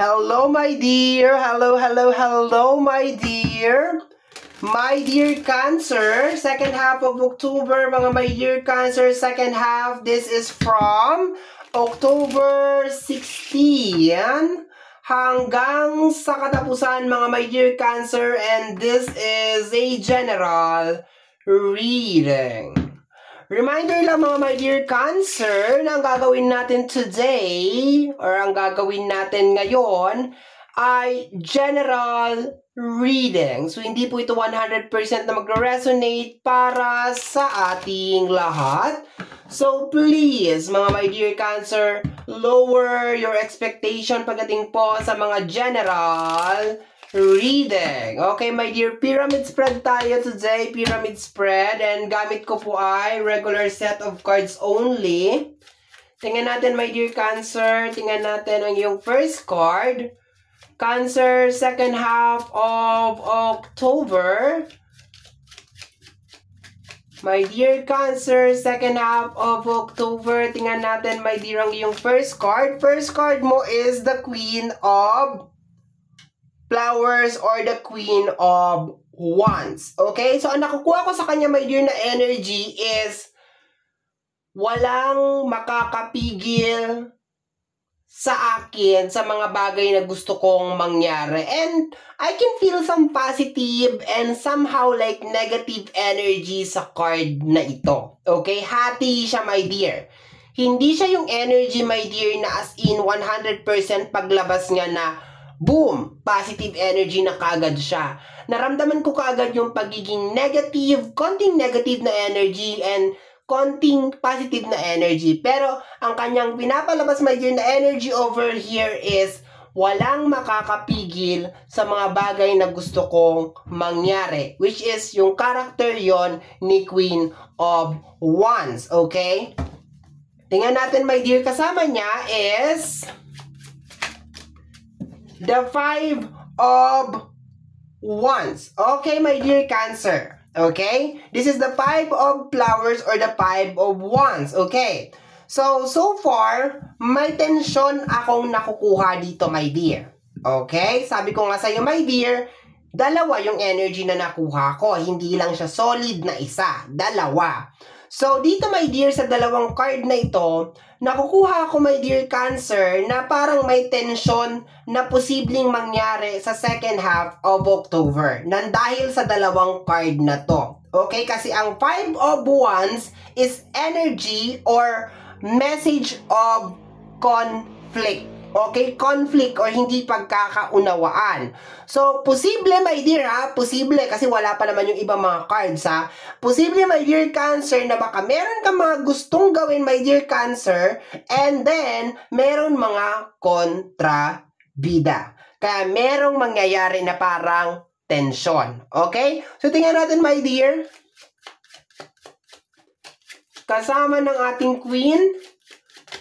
Hello, my dear. Hello, hello, hello, my dear. My dear Cancer, second half of October, mga my dear Cancer, second half. This is from October 16 hanggang sa katapusan, mga my dear Cancer, and this is a general reading. Reminder lang mga my dear Cancer na ang gagawin natin today or ang gagawin natin ngayon ay general reading. So hindi po ito 100% na magre-resonate para sa ating lahat. So please mga my dear Cancer, lower your expectation pagdating po sa mga general reading. Okay, my dear, pyramid spread tayo today. Pyramid spread. And gamit ko po ay regular set of cards only. Tingnan natin, my dear Cancer. Tingnan natin ang iyong first card. Cancer, second half of October. My dear Cancer, second half of October. Tingnan natin, my dear, ang iyong first card. First card mo is the Queen of Flowers or the Queen of Wands. Okay? So, ang nakukuha ko sa kanya, my dear, na energy is walang makakapigil sa akin sa mga bagay na gusto kong mangyari. And I can feel some positive and somehow like negative energy sa card na ito. Okay? Hati siya, my dear. Hindi siya yung energy, my dear, na as in 100% paglabas niya na boom! Positive energy na kaagad siya. Naramdaman ko kaagad yung pagiging negative, konting negative na energy and konting positive na energy. Pero ang kanyang pinapalabas, my dear, na energy over here is walang makakapigil sa mga bagay na gusto kong mangyari. Which is yung character yon ni Queen of Wands. Okay? Tingnan natin, my dear, kasama niya is the Five of Wands. Okay, my dear Cancer. Okay? This is the Five of Flowers or the Five of Wands. Okay? So far, may tension akong nakukuha dito, my dear. Okay? Sabi ko nga sa'yo, my dear, dalawa yung energy na nakuha ko. Hindi lang siya solid na isa. Dalawa. So, dito, my dear, sa dalawang card na ito, nakukuha ko, my dear Cancer, na parang may tension na posibleng mangyari sa second half of October. Dahil sa dalawang card na to. Okay? Kasi ang Five of Wands is energy or message of conflict. Okay? Conflict or hindi pagkakaunawaan. So, posible, my dear, ha? Posible, kasi wala pa naman yung ibang mga cards, ha? Posible, my dear Cancer, na baka meron ka mga gustong gawin, my dear Cancer, and then, meron mga kontrabida. Kaya, merong mangyayari na parang tension. Okay? So, tingnan natin, my dear. Kasama ng ating Queen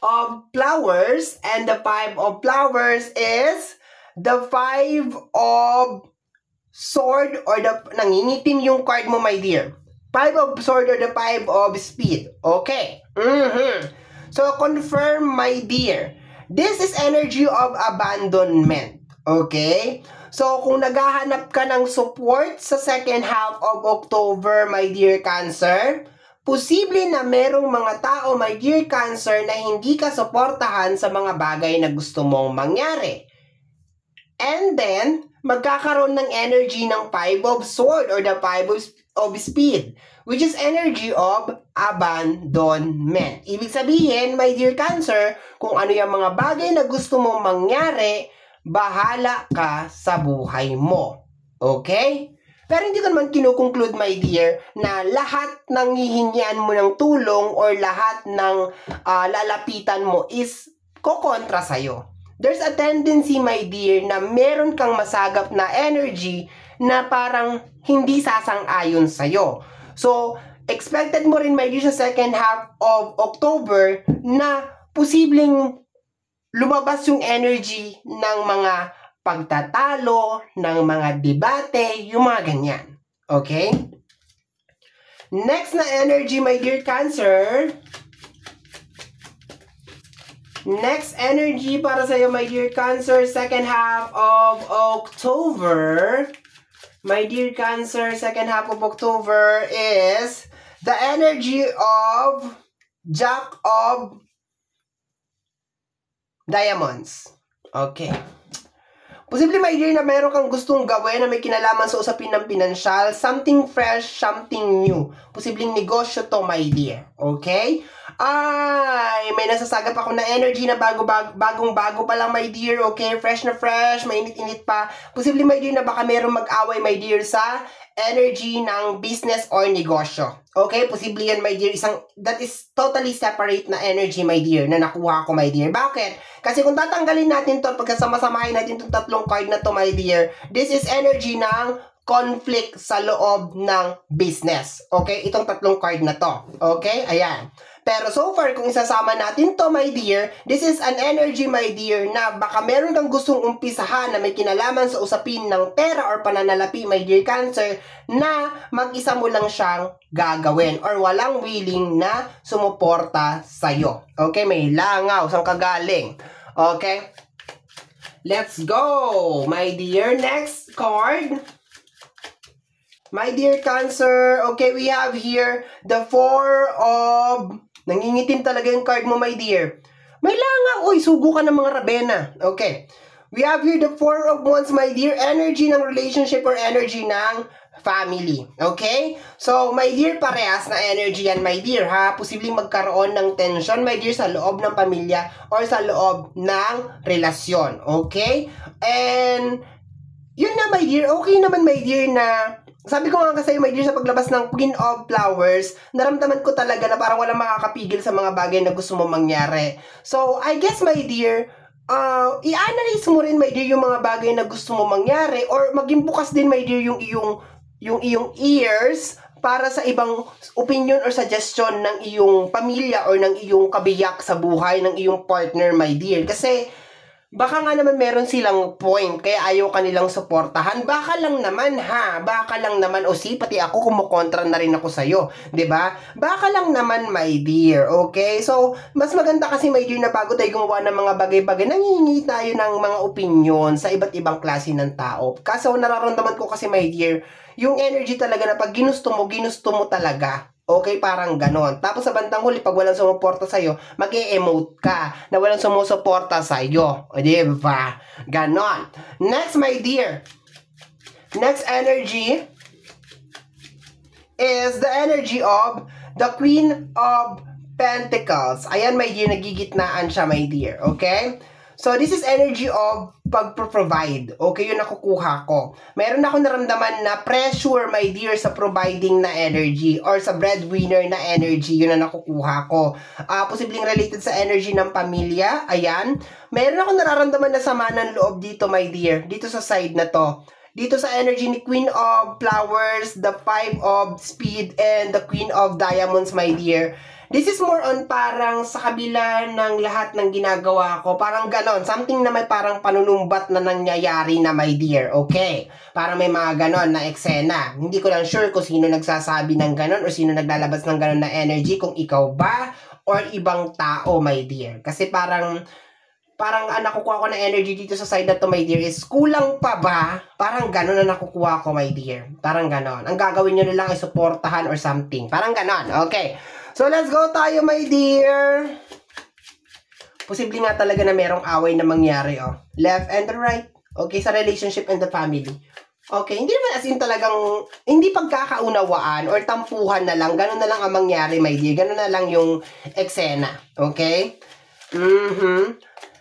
of Flowers and the Five of Flowers is the Five of Sword or the nangingitim yung card mo, my dear. Five of Sword or the Five of Speed. Okay. So confirm, my dear. This is energy of abandonment. Okay? So kung naghahanap ka ng support sa second half of October, my dear Cancer, posible na merong mga tao, my dear Cancer, na hindi ka suportahan sa mga bagay na gusto mong mangyari. And then, magkakaroon ng energy ng Five of Sword or the Five of Speed, which is energy of abandonment. Ibig sabihin, my dear Cancer, kung ano yung mga bagay na gusto mong mangyari, bahala ka sa buhay mo. Okay? Pero hindi ko naman kinukonclude, my dear, na lahat ng hihingian mo ng tulong or lahat ng lalapitan mo is kokontra sa'yo. There's a tendency, my dear, na meron kang masagap na energy na parang hindi sasang-ayon sa'yo. So, expected mo rin, my dear, sa second half of October na posibleng lumabas yung energy ng mga pagtatalo, ng mga debate, yung mga ganyan. Okay? Next na energy, my dear Cancer, Next energy para sa'yo, my dear Cancer, second half of October. My dear Cancer, second half of October is the energy of Jack of Diamonds. Okay. Posible, my dear, na meron kang gustong gawin na may kinalaman sa usapin ng pinansyal. Something fresh, something new. Posibleng negosyo to, my dear. Okay? Ay, may nasasagap ako na energy na bagong-bago pa lang, my dear. Okay? Fresh na fresh, mainit-init pa. Posible, my dear, na baka meron mag-away, my dear, sa energy ng business or negosyo. Okay? Posible yan, my dear. That is totally separate na energy, my dear, na nakuha ko, my dear. Bakit? Kasi kung tatanggalin natin to, pagkasama-samahin natin itong tatlong card na to, my dear, this is energy ng conflict sa loob ng business. Okay? Itong tatlong card na to. Okay? Ayan. Pero so far, kung isasama natin to, my dear, this is an energy, my dear, na baka meron kang gustong umpisahan na may kinalaman sa usapin ng pera or pananalapi, my dear Cancer, na mag-isa mo lang siyang gagawin or walang willing na sumuporta sa'yo. Okay? May langaw, saan kagaling. Okay? Let's go, my dear. Next card. My dear Cancer, okay, we have here the Four of... Nangingitim talaga yung card mo, my dear. May langaw. Uy, sugo ka ng mga Rabena. Okay. We have here the Four of Wands, my dear. Energy ng relationship or energy ng family. Okay? So, my dear, parehas na energy yan, my dear, ha? Posibleng magkaroon ng tension, my dear, sa loob ng pamilya or sa loob ng relasyon. Okay? And, yun na, my dear. Okay naman, my dear, na... Sabi ko nga kasi, my dear, sa paglabas ng Queen of Flowers, naramdaman ko talaga na parang walang makakapigil sa mga bagay na gusto mo mangyari. So, I guess, my dear, i-analyze mo rin, my dear, yung mga bagay na gusto mo mangyari or maging bukas din, my dear, yung iyong ears para sa ibang opinion or suggestion ng iyong pamilya or ng iyong kabiyak sa buhay ng iyong partner, my dear. Kasi, baka nga naman meron silang point kaya ayaw kanilang suportahan. Baka lang naman, ha? Baka lang naman. O si, pati ako kumukontra na rin ako sa'yo. 'Di ba? Baka lang naman, my dear. Okay? So, mas maganda kasi, my dear, na bago tayo gumawa ng mga bagay-bagay, nangihingi tayo ng mga opinion sa iba't ibang klase ng tao. Kaso, nararamdaman ko kasi, my dear, yung energy talaga na pag ginusto mo talaga. Okay, parang ganon. Tapos sa bandang huli, pag walang sumuporta sa'yo, mag-e-emote ka na walang sumusuporta sa'yo. O, diba? Ganon. Next, my dear. Next energy is the energy of the Queen of Pentacles. Ayan, my dear, nagigitnaan siya, my dear. Okay? So, this is energy of pag-provide. Okay, yun nakukuha ko. Meron ako naramdaman na pressure, my dear, sa providing na energy or sa breadwinner na energy. Yun na nakukuha ko. Posibleng related sa energy ng pamilya. Ayan. Meron ako nararamdaman na sama ng loob dito, my dear. Dito sa side na to. Dito sa energy ni Queen of Flowers, the Five of Speed, and the Queen of Diamonds, my dear. This is more on parang sa kabila ng lahat ng ginagawa ko. Parang ganon. Something na may parang panunumbat na nangyayari na, my dear. Okay? Parang may mga ganon na eksena. Hindi ko lang sure kung sino nagsasabi ng ganon or sino naglalabas ng ganon na energy. Kung ikaw ba or ibang tao, my dear. Kasi parang nakukuha ko na energy dito sa side na to, my dear, is kulang pa ba? Parang ganon na nakukuha ko, my dear. Parang ganon. Ang gagawin nyo na lang ay supportahan or something. Parang ganon. Okay. So, let's go tayo, my dear. Posible nga talaga na merong away na mangyari, oh. Left and right. Okay, sa relationship and the family. Okay, hindi naman as in talagang, hindi pagkakaunawaan or tampuhan na lang. Ganun na lang ang mangyari, my dear. Ganun na lang yung eksena. Okay?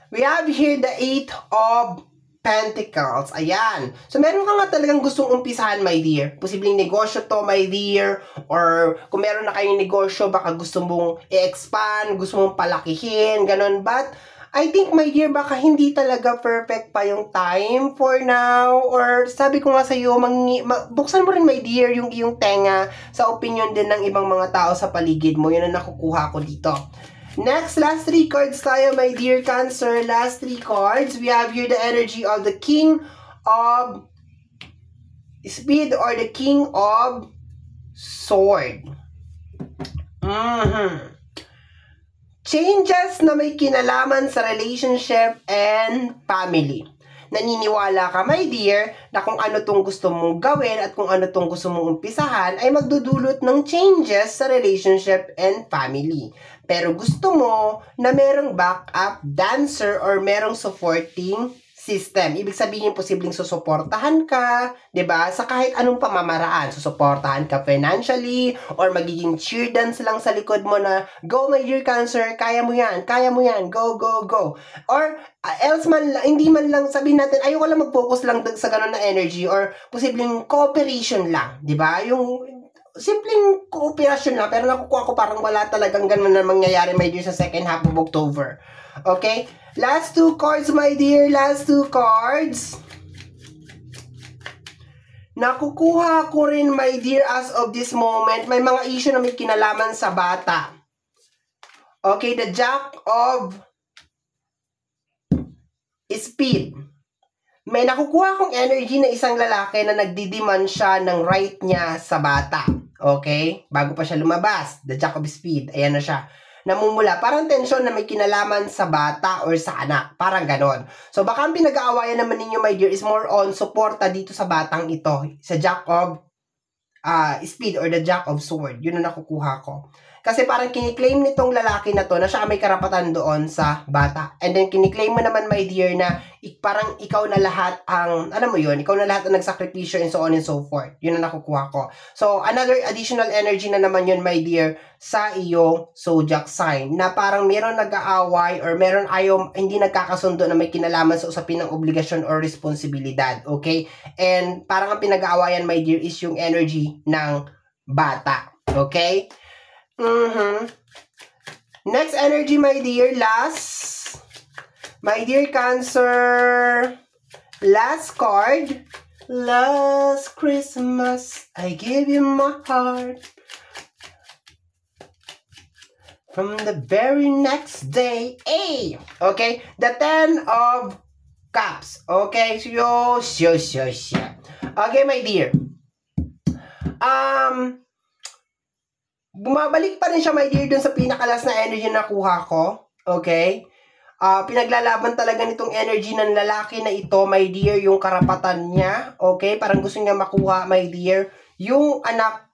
We have here the Eight of Pentacles. Ayan. So, meron ka nga talagang gustong umpisahan, my dear. Posibleng negosyo to, my dear. Or, kung meron na kayong negosyo, baka gusto mong i-expand, gusto mong palakihin, ganun. But, I think, my dear, baka hindi talaga perfect pa yung time for now. Or, sabi ko nga sa'yo, buksan mo rin, my dear, yung iyong tenga sa opinion din ng ibang mga tao sa paligid mo. Yun ang nakukuha ko dito. Next, last 3 cards tayo, my dear Cancer. Last 3 cards. We have here the energy of the King of Speed or the King of Sword. changes na may kinalaman sa relationship and family. Naniniwala ka, my dear, na kung ano tong gusto mong gawin at kung ano tong gusto mong umpisahan ay magdudulot ng changes sa relationship and family. Pero gusto mo na merong backup dancer or merong supporting system. Ibig sabihin, posibleng susuportahan ka, 'di ba? Sa kahit anong pamamaraan, susuportahan ka financially or magiging cheerdance lang sa likod mo na, "Go my dear Cancer, kaya mo 'yan, go, go, go." Or else man, hindi man lang sabihin natin, ayoko lang mag-focus lang sa ganun na energy or posibleng cooperation lang, 'di ba? Yung simpleng cooperation lang, pero nakukuha ko parang wala talagang ganun na mangyayari, my dear, sa second half of October. Okay? Last 2 cards, my dear. Last 2 cards. Nakukuha ko rin, my dear, as of this moment, may mga issue na may kinalaman sa bata. Okay, the Jack of Speed. May nakukuha kong energy na isang lalaki na nagdidiman siya ng right niya sa bata. Okay? Bago pa siya lumabas. The Jack of Speed. Ayan na siya. Namumula. Parang tensyon na may kinalaman sa bata or sa anak. Parang ganon. So, baka ang pinag-aawayan naman ninyo, my dear, is more on suporta dito sa batang ito. Sa Jack of Speed or the Jack of Sword. Yun ang nakukuha ko. Kasi parang kiniklaim nitong lalaki na to na siya may karapatan doon sa bata. And then kiniklaim mo naman, my dear, na parang ikaw na lahat ang, alam mo yun, ikaw na lahat ang nagsakripisyo and so on and so forth. Yun ang nakukuha ko. So, another additional energy na naman yun, my dear, sa iyong zodiac sign. Na parang meron nag-aaway or meron hindi nagkakasundo na may kinalaman sa usapin ng obligasyon or responsibilidad. Okay? And parang ang pinag-aawayan, my dear, is yung energy ng bata. Okay? Next energy, my dear, last. My dear Cancer, last card. Last Christmas, I gave you my heart. From the very next day, okay, the 10 of Cups. Okay, so. Okay, my dear. Bumabalik pa rin siya, my dear, dun sa pinakalas na energy na nakuha ko. Okay? Pinaglalaban talaga nitong energy ng lalaki na ito, my dear, yung karapatan niya. Okay? Parang gusto niya makuha, my dear, yung anak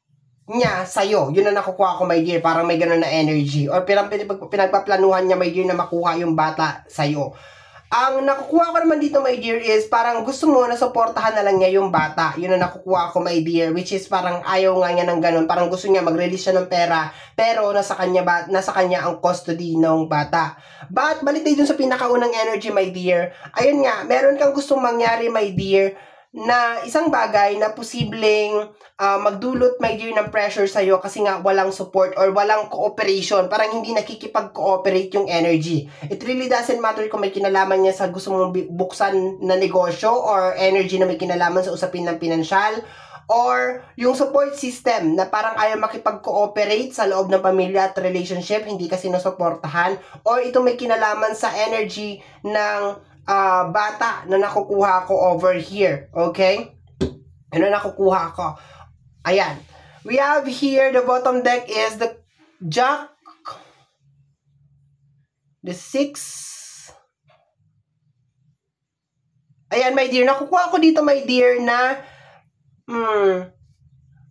niya sa'yo. Yun na nakukuha ko, my dear. Parang may ganun na energy. Or pinagpaplanuhan niya, my dear, na makuha yung bata sa'yo. Ang nakukuha ko naman dito, my dear, is parang gusto mo na supportahan na lang niya yung bata. Yun ang nakukuha ko, my dear, which is parang ayaw nga niya ng ganun. Parang gusto niya mag-release siya ng pera, pero nasa kanya ang custody ng bata. But balik tayo dun sa pinakaunang energy, my dear. Ayun nga, meron kang gustong mangyari, my dear, na isang bagay na posibleng magdulot, my dear, ng pressure sa'yo kasi nga walang support or walang cooperation. Parang hindi nakikipag-cooperate yung energy. It really doesn't matter kung may kinalaman niya sa gusto mong buksan na negosyo or energy na may kinalaman sa usapin ng pinansyal or yung support system na parang ayaw makipag-cooperate sa loob ng pamilya at relationship, hindi kasi nasuportahan, or ito may kinalaman sa energy ng bata na nakukuha ko over here. Okay? Ano nakukuha ko? Ayan. We have here, the bottom deck is the Jack, the 6. Ayan, my dear. Nakukuha ko dito, my dear, na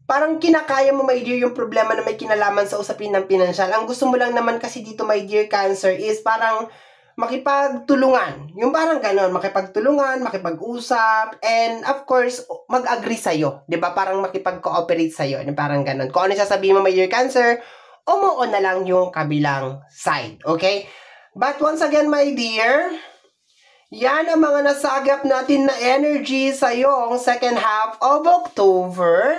parang kinakaya mo, my dear, yung problema na may kinalaman sa usapin ng pinansyal. Ang gusto mo lang naman kasi dito, my dear Cancer, is parang makipagtulungan. Yung parang ganon, makipagtulungan, makipag-usap, and of course, mag-agree sa'yo. Diba? Parang makipag-cooperate sa'yo. Parang ganon. Kung ano sasabihin mo, my dear Cancer, umuo na lang yung kabilang side. Okay? But once again, my dear, yan ang mga nasagap natin na energy sa'yo ang second half of October.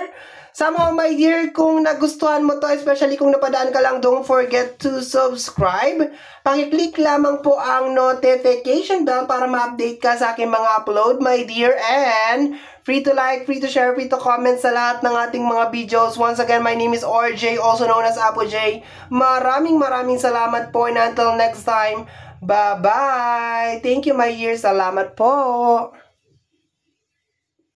Somehow, my dear, kung nagustuhan mo to, especially kung napadaan ka lang, don't forget to subscribe. Pakiclick lamang po ang notification bell para ma-update ka sa aking mga upload, my dear. And free to like, free to share, free to comment sa lahat ng ating mga videos. Once again, my name is RJ, also known as Apo J. Maraming salamat po, and until next time, bye-bye! Thank you, my dear. Salamat po!